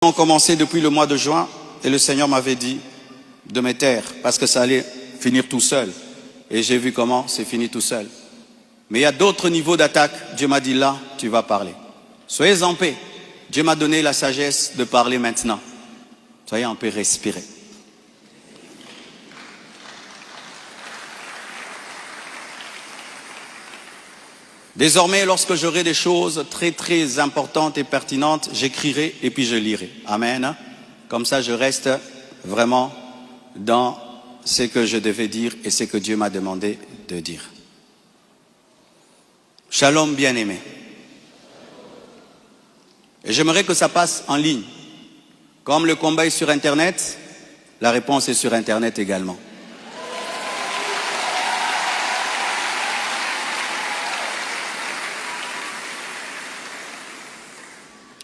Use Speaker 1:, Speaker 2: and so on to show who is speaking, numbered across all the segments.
Speaker 1: ont commencé depuis le mois de juin et le Seigneur m'avait dit de me taire parce que ça allait finir tout seul. Et j'ai vu comment c'est fini tout seul. Mais il y a d'autres niveaux d'attaque. Dieu m'a dit là, tu vas parler. Soyez en paix. Dieu m'a donné la sagesse de parler maintenant. Soyez en paix, respirez. Désormais, lorsque j'aurai des choses très importantes et pertinentes, j'écrirai et puis je lirai. Amen. Comme ça, je reste vraiment dans ce que je devais dire et ce que Dieu m'a demandé de dire. Shalom, bien-aimé. Et j'aimerais que ça passe en ligne. Comme le combat est sur Internet, la réponse est sur Internet également.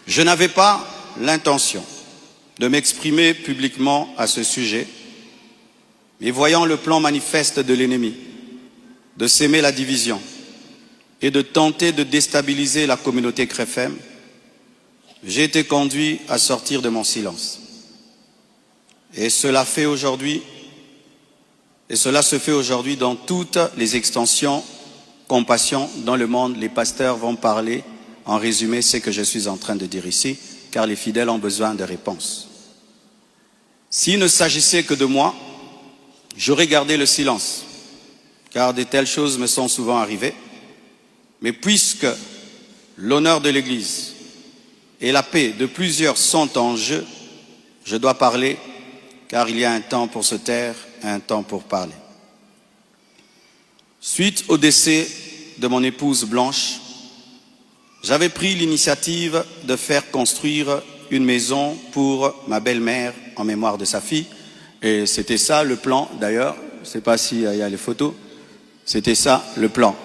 Speaker 1: Je n'avais pas l'intention de m'exprimer publiquement à ce sujet, mais voyant le plan manifeste de l'ennemi, de s'aimer la division et de tenter de déstabiliser la communauté CREFEM, j'ai été conduit à sortir de mon silence. Et cela se fait aujourd'hui dans toutes les extensions compassion dans le monde. Les pasteurs vont parler en résumé ce que je suis en train de dire ici, car les fidèles ont besoin de réponses. S'il ne s'agissait que de moi, j'aurais gardé le silence, car de telles choses me sont souvent arrivées. Mais puisque l'honneur de l'Église et la paix de plusieurs sont en jeu, je dois parler, car il y a un temps pour se taire, un temps pour parler. Suite au décès de mon épouse Blanche, j'avais pris l'initiative de faire construire une maison pour ma belle-mère en mémoire de sa fille. Et c'était ça le plan d'ailleurs, je ne sais pas s'il y a les photos, c'était ça le plan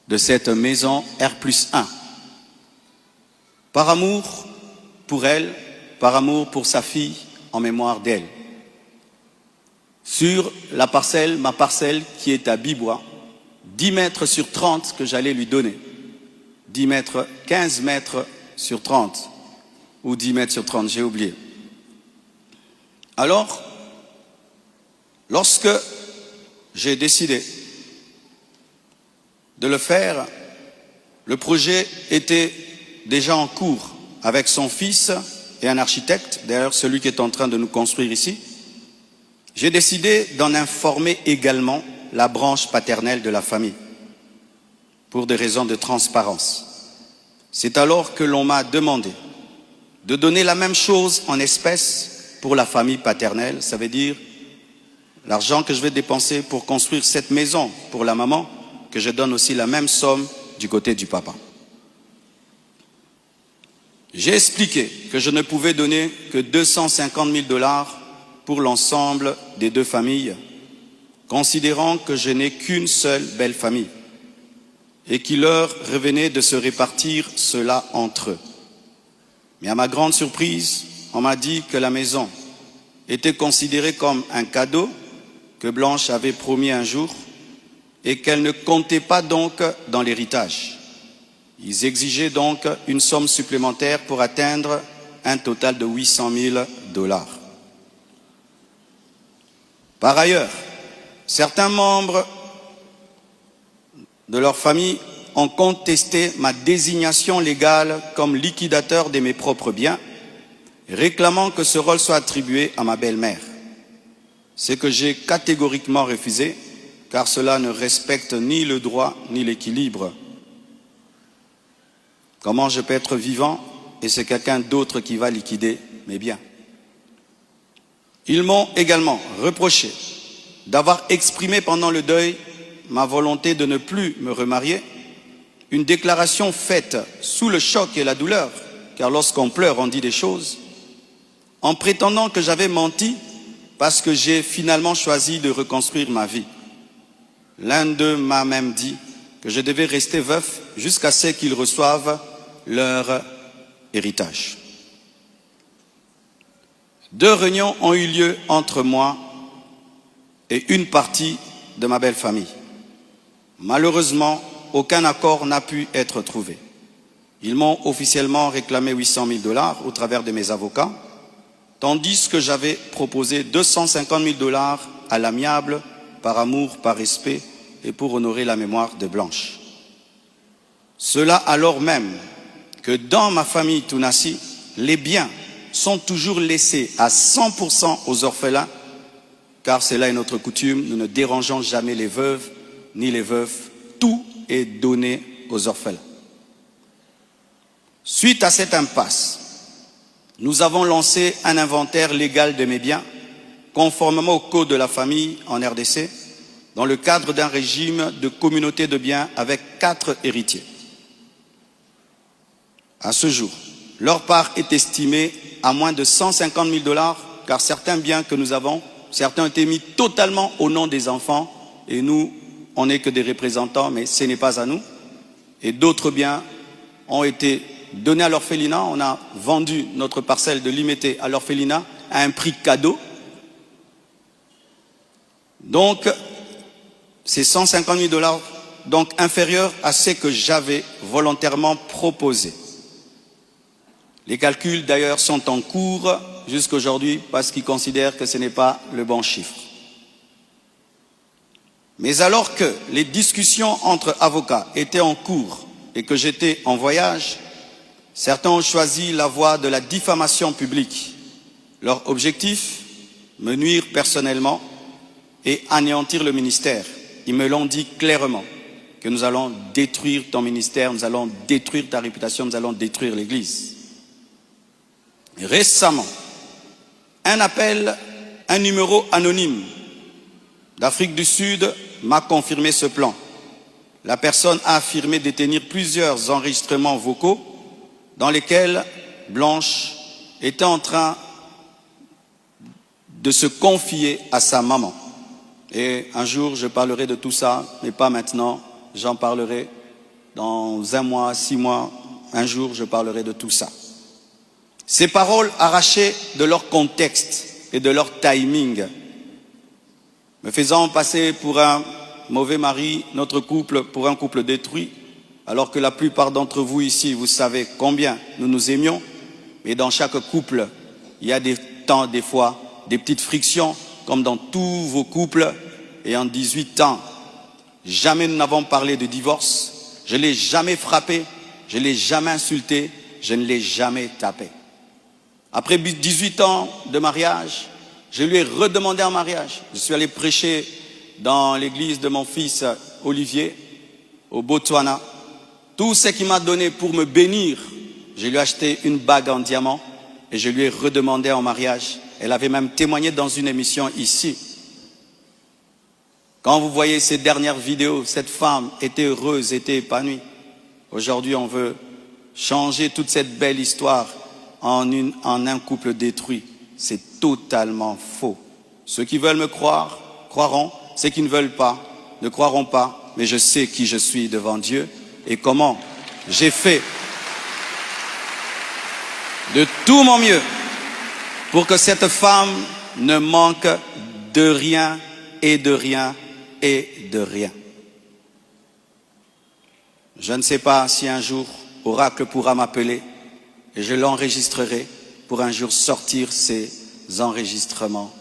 Speaker 1: de cette maison R+1. Par amour pour elle, par amour pour sa fille en mémoire d'elle. Sur la parcelle, ma parcelle qui est à Bibois, 10 mètres sur 30 que j'allais lui donner. 10 mètres, 15 mètres sur 30, ou 10 mètres sur 30, j'ai oublié. Alors, lorsque j'ai décidé de le faire, le projet était déjà en cours avec son fils et un architecte, d'ailleurs celui qui est en train de nous construire ici. J'ai décidé d'en informer également la branche paternelle de la famille, pour des raisons de transparence. C'est alors que l'on m'a demandé de donner la même chose en espèces pour la famille paternelle. Ça veut dire l'argent que je vais dépenser pour construire cette maison pour la maman, que je donne aussi la même somme du côté du papa. J'ai expliqué que je ne pouvais donner que 250 000 $ pour l'ensemble des deux familles, considérant que je n'ai qu'une seule belle famille et qu'il leur revenait de se répartir cela entre eux. Mais à ma grande surprise, on m'a dit que la maison était considérée comme un cadeau que Blanche avait promis un jour et qu'elle ne comptait pas donc dans l'héritage. Ils exigeaient donc une somme supplémentaire pour atteindre un total de 800 000 $. Par ailleurs, certains membres de leur famille ont contesté ma désignation légale comme liquidateur de mes propres biens, réclamant que ce rôle soit attribué à ma belle-mère. Ce que j'ai catégoriquement refusé, car cela ne respecte ni le droit ni l'équilibre. Comment je peux être vivant et c'est quelqu'un d'autre qui va liquider mes biens? Ils m'ont également reproché d'avoir exprimé pendant le deuil ma volonté de ne plus me remarier, une déclaration faite sous le choc et la douleur, car lorsqu'on pleure, on dit des choses, en prétendant que j'avais menti parce que j'ai finalement choisi de reconstruire ma vie. L'un d'eux m'a même dit que je devais rester veuf jusqu'à ce qu'ils reçoivent leur héritage. 2 réunions ont eu lieu entre moi et une partie de ma belle famille. Malheureusement, aucun accord n'a pu être trouvé. Ils m'ont officiellement réclamé 800 000 $ au travers de mes avocats, tandis que j'avais proposé 250 000 $ à l'amiable, par amour, par respect et pour honorer la mémoire de Blanche. Cela alors même que dans ma famille Tounassi, les biens sont toujours laissés à 100% aux orphelins, car c'est là une autre coutume, nous ne dérangeons jamais les veuves ni les veufs, tout est donné aux orphelins. Suite à cette impasse, nous avons lancé un inventaire légal de mes biens, conformément au code de la famille en RDC, dans le cadre d'un régime de communauté de biens avec 4 héritiers. À ce jour, leur part est estimée à moins de 150 000 $, car certains biens que nous avons, certains ont été mis totalement au nom des enfants, et nous, on n'est que des représentants, mais ce n'est pas à nous. Et d'autres biens ont été donnés à l'orphelinat. On a vendu notre parcelle de Limété à l'orphelinat à un prix cadeau. Donc, c'est 150 000 $, donc inférieur à ce que j'avais volontairement proposé. Les calculs d'ailleurs sont en cours jusqu'à aujourd'hui parce qu'ils considèrent que ce n'est pas le bon chiffre. Mais alors que les discussions entre avocats étaient en cours et que j'étais en voyage, certains ont choisi la voie de la diffamation publique. Leur objectif, me nuire personnellement et anéantir le ministère. Ils me l'ont dit clairement, que nous allons détruire ton ministère, nous allons détruire ta réputation, nous allons détruire l'Église. Récemment, un numéro anonyme d'Afrique du Sud m'a confirmé ce plan. La personne a affirmé détenir plusieurs enregistrements vocaux dans lesquels Blanche était en train de se confier à sa maman. Et un jour, je parlerai de tout ça, mais pas maintenant. J'en parlerai dans 1 mois, 6 mois. Un jour, je parlerai de tout ça. Ces paroles arrachées de leur contexte et de leur timing, me faisant passer pour un mauvais mari, notre couple pour un couple détruit, alors que la plupart d'entre vous ici, vous savez combien nous nous aimions, mais dans chaque couple, il y a des temps, des fois, des petites frictions, comme dans tous vos couples, et en 18 ans, jamais nous n'avons parlé de divorce, je ne l'ai jamais frappé, je ne l'ai jamais insulté, je ne l'ai jamais tapé. Après 18 ans de mariage, je lui ai redemandé en mariage. Je suis allé prêcher dans l'église de mon fils Olivier, au Botswana. Tout ce qu'il m'a donné pour me bénir, je lui ai acheté une bague en diamant et je lui ai redemandé en mariage. Elle avait même témoigné dans une émission ici. Quand vous voyez ces dernières vidéos, cette femme était heureuse, était épanouie. Aujourd'hui, on veut changer toute cette belle histoire en un couple détruit. C'est totalement faux. Ceux qui veulent me croire, croiront. Ceux qui ne veulent pas, ne croiront pas. Mais je sais qui je suis devant Dieu et comment j'ai fait de tout mon mieux pour que cette femme ne manque de rien et de rien et de rien. Je ne sais pas si un jour Oracle pourra m'appeler et je l'enregistrerai pour un jour sortir ces enregistrements.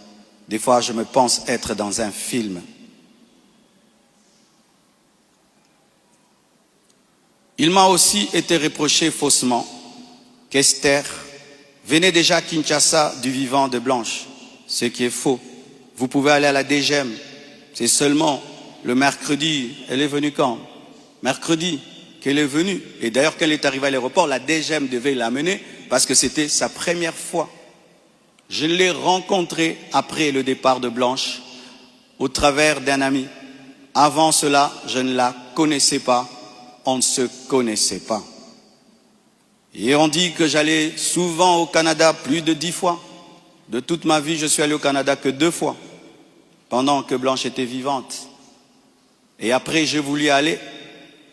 Speaker 1: Des fois, je me pense être dans un film. Il m'a aussi été reproché faussement qu'Esther venait déjà à Kinshasa du vivant de Blanche, ce qui est faux. Vous pouvez aller à la DGM, c'est seulement le mercredi. Elle est venue quand? Mercredi qu'elle est venue. Et d'ailleurs, quand elle est arrivée à l'aéroport, la DGM devait l'amener parce que c'était sa première fois. Je l'ai rencontrée après le départ de Blanche au travers d'un ami. Avant cela, je ne la connaissais pas. On ne se connaissait pas. Et on dit que j'allais souvent au Canada plus de 10 fois. De toute ma vie, je suis allé au Canada que 2 fois, pendant que Blanche était vivante. Et après, j'ai voulu aller.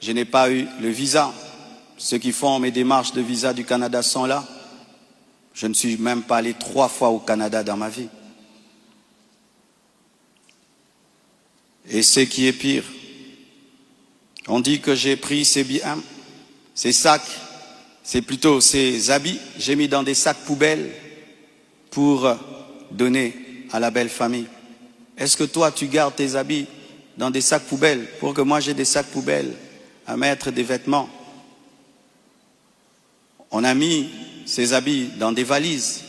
Speaker 1: Je n'ai pas eu le visa. Ceux qui font mes démarches de visa du Canada sont là. Je ne suis même pas allé 3 fois au Canada dans ma vie. Et ce qui est pire, on dit que j'ai pris ces biens, ces sacs, c'est plutôt ces habits, j'ai mis dans des sacs poubelles pour donner à la belle famille. Est-ce que toi, tu gardes tes habits dans des sacs poubelles pour que moi j'ai des sacs poubelles à mettre des vêtements? On a mis ces habits dans des valises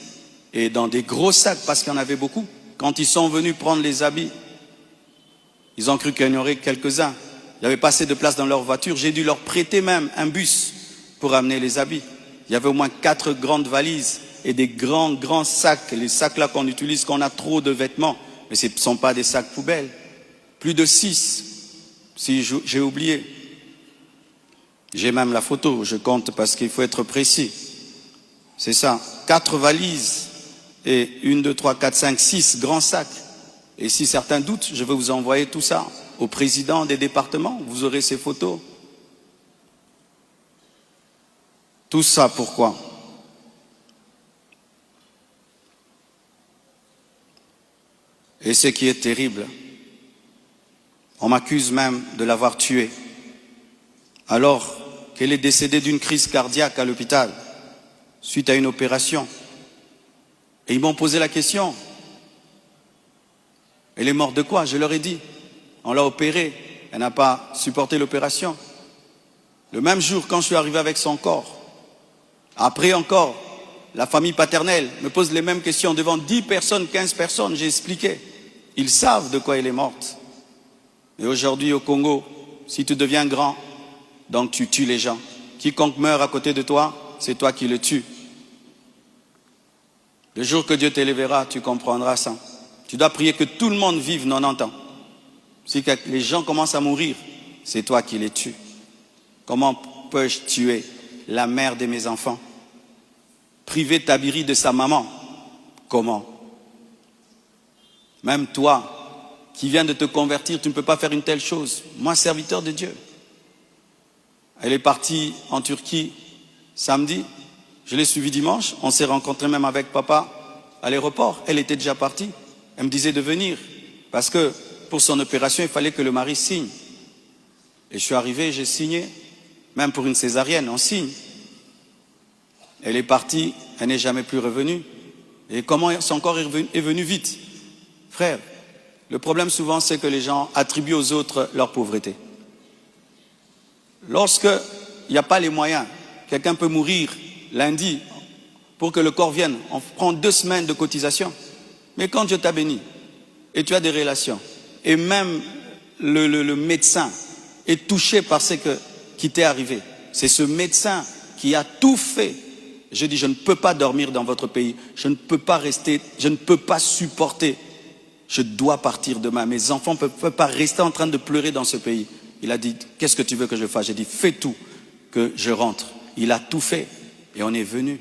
Speaker 1: et dans des gros sacs parce qu'il y en avait beaucoup. Quand ils sont venus prendre les habits, ils ont cru qu'il y en aurait quelques-uns. Il n'y avait pas assez de place dans leur voiture. J'ai dû leur prêter même un bus pour amener les habits. Il y avait au moins 4 grandes valises et des grands sacs. Les sacs là qu'on utilise quand on a trop de vêtements. Mais ce ne sont pas des sacs poubelles. Plus de 6, si j'ai oublié. J'ai même la photo, je compte parce qu'il faut être précis. C'est ça, 4 valises et 1, 2, 3, 4, 5, 6 grands sacs. Et si certains doutent, je vais vous envoyer tout ça au président des départements. Vous aurez ces photos. Tout ça pourquoi? Et ce qui est terrible, on m'accuse même de l'avoir tué, alors qu'elle est décédée d'une crise cardiaque à l'hôpital, suite à une opération. Et ils m'ont posé la question, elle est morte de quoi? Je leur ai dit, on l'a opérée, elle n'a pas supporté l'opération. Le même jour, quand je suis arrivé avec son corps, après encore, la famille paternelle me pose les mêmes questions devant 10 personnes, 15 personnes, j'ai expliqué. Ils savent de quoi elle est morte. Et aujourd'hui au Congo, si tu deviens grand, donc tu tues les gens. Quiconque meurt à côté de toi, c'est toi qui le tues. Le jour que Dieu t'élèvera, tu comprendras ça. Tu dois prier que tout le monde vive 90 ans. Si les gens commencent à mourir, c'est toi qui les tues. Comment peux-je tuer la mère de mes enfants? Priver Tabiri de sa maman? Comment? Même toi, qui viens de te convertir, tu ne peux pas faire une telle chose. Moi, serviteur de Dieu. Elle est partie en Turquie samedi. Je l'ai suivie dimanche. On s'est rencontrés même avec papa à l'aéroport. Elle était déjà partie. Elle me disait de venir. Parce que pour son opération, il fallait que le mari signe. Et je suis arrivé, j'ai signé. Même pour une césarienne, on signe. Elle est partie, elle n'est jamais plus revenue. Et comment son corps est venu vite? Frère, le problème souvent, c'est que les gens attribuent aux autres leur pauvreté. Lorsqu'il n'y a pas les moyens, quelqu'un peut mourir lundi pour que le corps vienne. On prend 2 semaines de cotisation. Mais quand Dieu t'a béni, et tu as des relations, et même le médecin est touché par ce qui t'est arrivé, c'est ce médecin qui a tout fait. Je dis, je ne peux pas dormir dans votre pays, je ne peux pas rester, je ne peux pas supporter. Je dois partir demain. Mes enfants ne peuvent pas rester en train de pleurer dans ce pays. Il a dit, qu'est-ce que tu veux que je fasse? J'ai dit, fais tout, que je rentre. Il a tout fait. Et on est venu.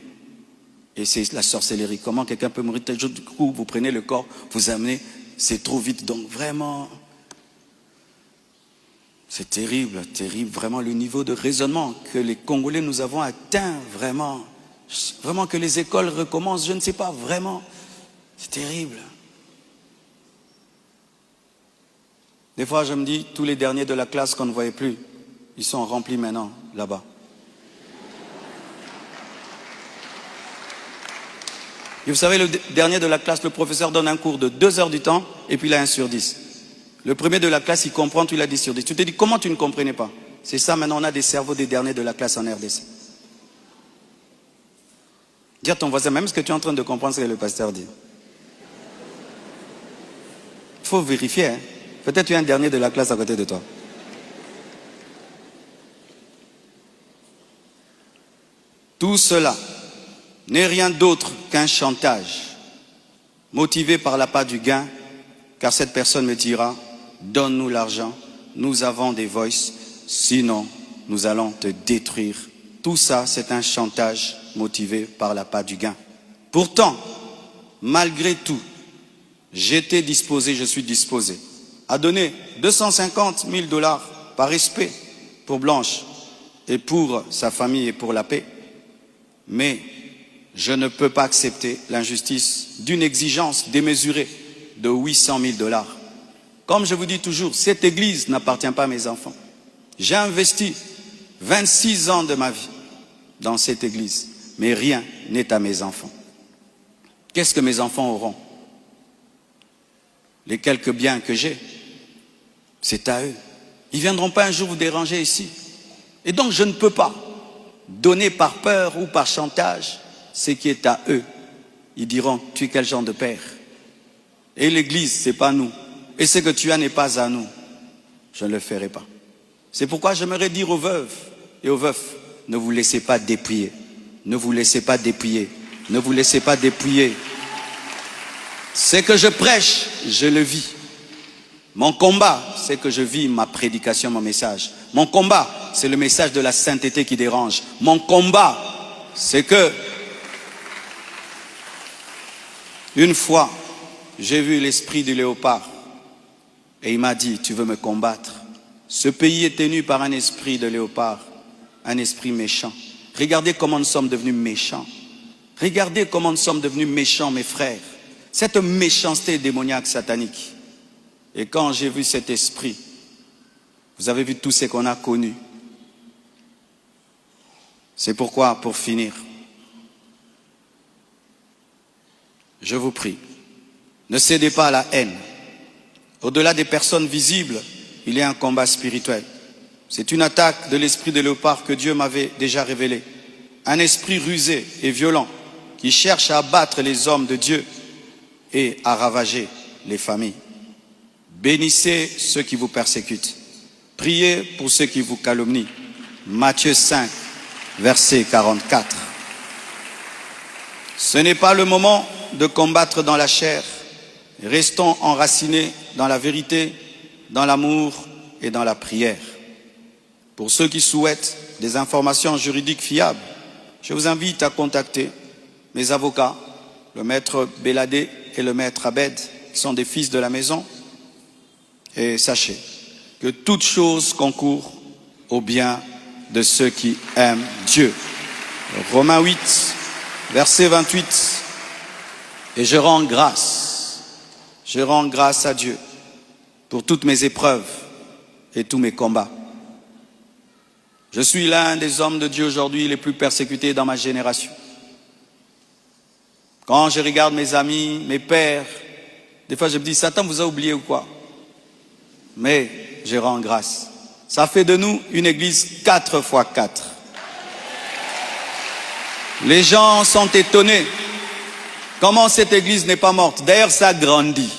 Speaker 1: Et c'est la sorcellerie. Comment quelqu'un peut mourir tel jour? Du coup, vous prenez le corps, vous amenez, c'est trop vite. Donc vraiment, c'est terrible, terrible. Vraiment le niveau de raisonnement que les Congolais nous avons atteint, vraiment. Vraiment que les écoles recommencent, je ne sais pas, vraiment. C'est terrible. Des fois, je me dis, tous les derniers de la classe qu'on ne voyait plus, ils sont remplis maintenant, là-bas. Et vous savez, le dernier de la classe, le professeur donne un cours de 2 heures du temps, et puis il a 1 sur 10. Le premier de la classe, il comprend, tu l'as 10 sur 10. Tu te dis, comment tu ne comprenais pas? C'est ça, maintenant, on a des cerveaux des derniers de la classe en RDC. Dis à ton voisin, même ce que tu es en train de comprendre, ce que le pasteur dit. Il faut vérifier, hein. Peut-être tu es un dernier de la classe à côté de toi. Tout cela n'est rien d'autre qu'un chantage, motivé par l'appât du gain, car cette personne me dira, donne-nous l'argent, nous avons des voices, sinon nous allons te détruire. Tout ça, c'est un chantage motivé par l'appât du gain. Pourtant, malgré tout, j'étais disposé, je suis disposé à donner 250 000 $ par respect pour Blanche et pour sa famille et pour la paix. Mais je ne peux pas accepter l'injustice d'une exigence démesurée de 800 000 $. Comme je vous dis toujours, cette église n'appartient pas à mes enfants. J'ai investi 26 ans de ma vie dans cette église, mais rien n'est à mes enfants. Qu'est-ce que mes enfants auront? Les quelques biens que j'ai, c'est à eux. Ils ne viendront pas un jour vous déranger ici. Et donc je ne peux pas donner par peur ou par chantage ce qui est à eux. Ils diront, tu es quel genre de père? Et l'église, ce n'est pas nous. Et ce que tu as n'est pas à nous. Je ne le ferai pas. C'est pourquoi j'aimerais dire aux veuves et aux veufs, ne vous laissez pas dépouiller. Ne vous laissez pas dépouiller. Ne vous laissez pas dépouiller. Ce que je prêche, je le vis. Mon combat, c'est que je vis ma prédication, mon message. Mon combat, c'est le message de la sainteté qui dérange. Mon combat, c'est que une fois, j'ai vu l'esprit du léopard et il m'a dit, tu veux me combattre? Ce pays est tenu par un esprit de léopard, un esprit méchant. Regardez comment nous sommes devenus méchants. Regardez comment nous sommes devenus méchants, mes frères. Cette méchanceté démoniaque satanique. Et quand j'ai vu cet esprit, vous avez vu tout ce qu'on a connu. C'est pourquoi, pour finir, je vous prie, ne cédez pas à la haine. Au-delà des personnes visibles, il y a un combat spirituel. C'est une attaque de l'esprit de léopard que Dieu m'avait déjà révélé. Un esprit rusé et violent qui cherche à abattre les hommes de Dieu et à ravager les familles. Bénissez ceux qui vous persécutent. Priez pour ceux qui vous calomnient. Matthieu 5, verset 44. Ce n'est pas le moment de combattre dans la chair. Restons enracinés dans la vérité, dans l'amour et dans la prière. Pour ceux qui souhaitent des informations juridiques fiables, je vous invite à contacter mes avocats, le maître Béladé et le maître Abed, qui sont des fils de la maison. Et sachez que toute chose concourt au bien de ceux qui aiment Dieu. Romains 8, verset 28. Et je rends grâce à Dieu pour toutes mes épreuves et tous mes combats. Je suis l'un des hommes de Dieu aujourd'hui les plus persécutés dans ma génération. Quand je regarde mes amis, mes pères, des fois je me dis, Satan vous a oublié ou quoi? Mais je rends grâce. Ça fait de nous une église 4x4. Les gens sont étonnés. Comment cette église n'est pas morte? D'ailleurs, ça grandit.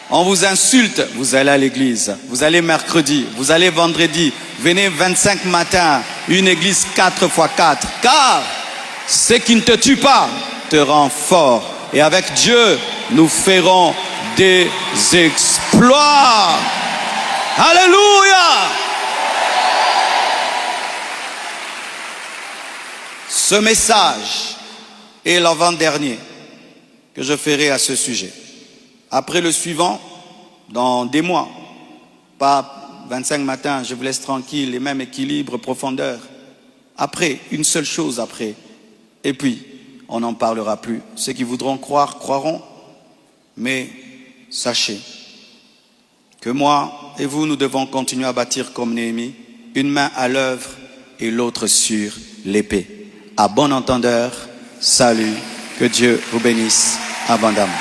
Speaker 1: On vous insulte, vous allez à l'église. Vous allez mercredi, vous allez vendredi. Venez 25 matins, une église 4x4. Car ce qui ne te tue pas te rend fort. Et avec Dieu, nous ferons des exploits. Alléluia! Ce message est l'avant-dernier que je ferai à ce sujet. Après le suivant, dans des mois, pas 25 matins, je vous laisse tranquille, les mêmes équilibres, profondeur. Après, une seule chose après. Et puis, on n'en parlera plus. Ceux qui voudront croire, croiront. Mais sachez que moi et vous, nous devons continuer à bâtir comme Néhémie, une main à l'œuvre et l'autre sur l'épée. À bon entendeur, salut, que Dieu vous bénisse abondamment.